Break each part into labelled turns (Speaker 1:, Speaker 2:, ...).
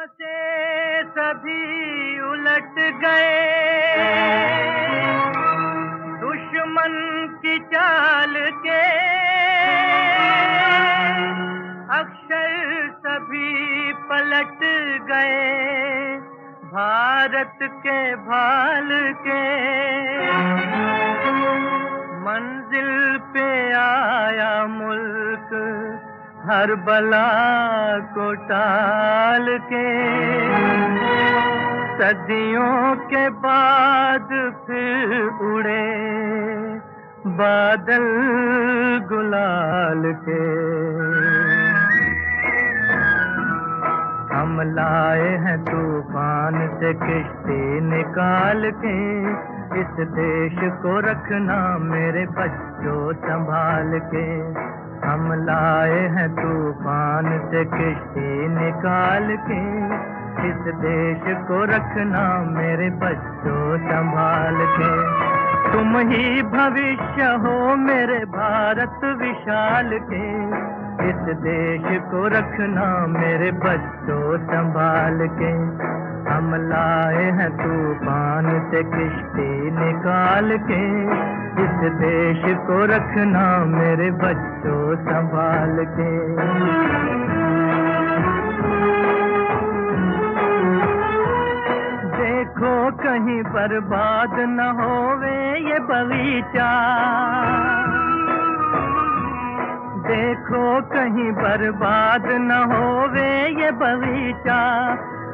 Speaker 1: से सभी उलट गए, दुश्मन की चाल के अक्षर सभी पलट गए, भारत के भाल के। मंजिल पे आया मुल्क हर बला को टाल के, सदियों के बाद फिर उड़े बादल गुलाल के। हम लाए हैं तूफान से किश्ती निकाल के, इस देश को रखना मेरे बच्चों संभाल के। हम लाए हैं तूफान से किश्ती निकाल के, इस देश को रखना मेरे बच्चों संभाल के। तुम ही भविष्य हो मेरे भारत विशाल के, इस देश को रखना मेरे बच्चों संभाल के। हम लाए हैं तूफान से किश्ती निकाल के, इस देश को रखना मेरे बच्चों संभाल के। देखो कहीं बर्बाद न होवे ये बगीचा, देखो कहीं बर्बाद न होवे ये बगीचा,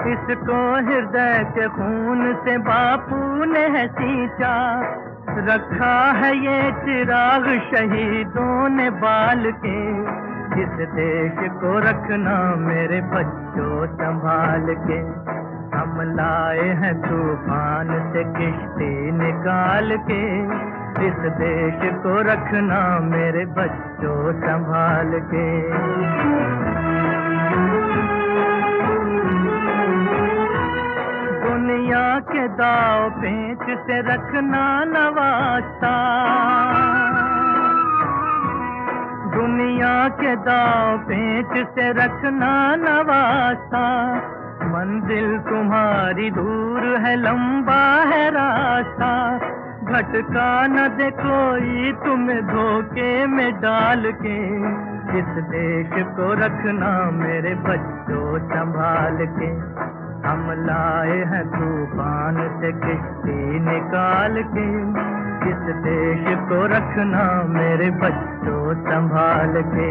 Speaker 1: इसको हृदय के खून से बापू ने है सींचा। रखा है ये चिराग शहीदों ने बाल के, इस देश को रखना मेरे बच्चों संभाल के। हम लाए हैं तूफान से किश्ती निकाल के, इस देश को रखना मेरे बच्चों संभाल के। दुनिया के दाव पेंच से रखना न वास्ता, दुनिया के दाव पेंच से रखना न वास्ता। मंजिल तुम्हारी दूर है, लंबा है रास्ता, भटका न दे कोई तुम्हें धोखे में डाल के। इस देश को रखना मेरे बच्चों संभाल के। हम लाए हैं तूफान से किश्ती निकाल के, इस देश को रखना मेरे बच्चों संभाल के।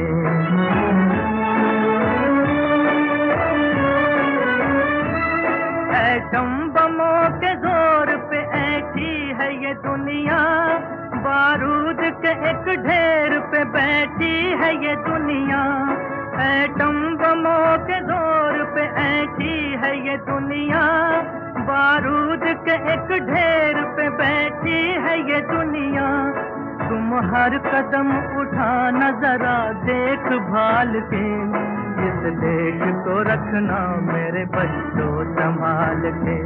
Speaker 1: एटम बमों के जोर पे ऐठी है ये दुनिया, बारूद के एक ढेर पे बैठी है ये दुनिया। एटम बमों के जोर पे ऐठी है ये दुनिया, बारूद के एक ढेर पे बैठी है ये दुनिया। तुम हर कदम उठाना जरा देख भाल के, इस देश को रखना मेरे बच्चों संभाल के।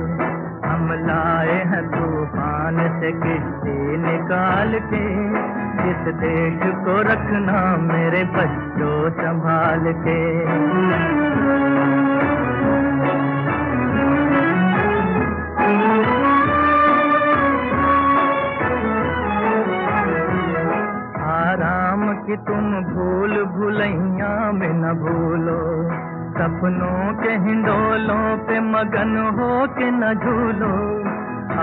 Speaker 1: हम लाए हैं तूफान से किश्ती निकाल के, इस देश को रखना मेरे बच्चों संभाल के। आराम की तुम भूल भुलैया में न भूलो, सपनों के हिंडोलों पे मगन हो के न झूलो।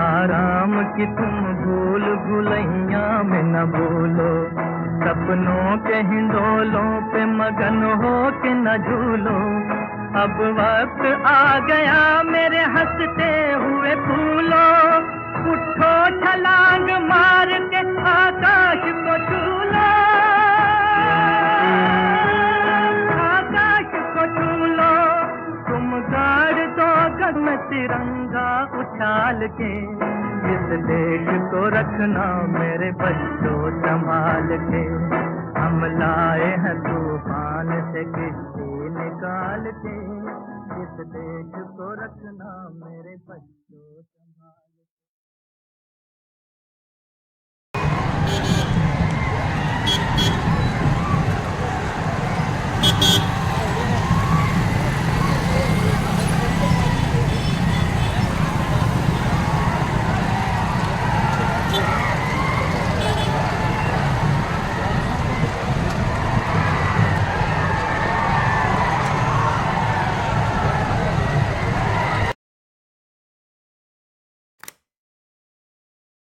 Speaker 1: आराम की तुम भूल भुलैया में न भूलो, सपनों के हिंडोलों पे मगन हो के न झूलो। अब वक्त आ गया मेरे हंसते हुए फूलो, उठो छलांग मार के आकाश को छू लो, आकाश को छू लो। तुम गाड़ दो गगन में तिरंगा उछाल के, इस देश को रखना मेरे बच्चों संभाल के। हम लाए हैं तूफान से किश्ती निकाल के, इस देश को रखना मेरे बच्चों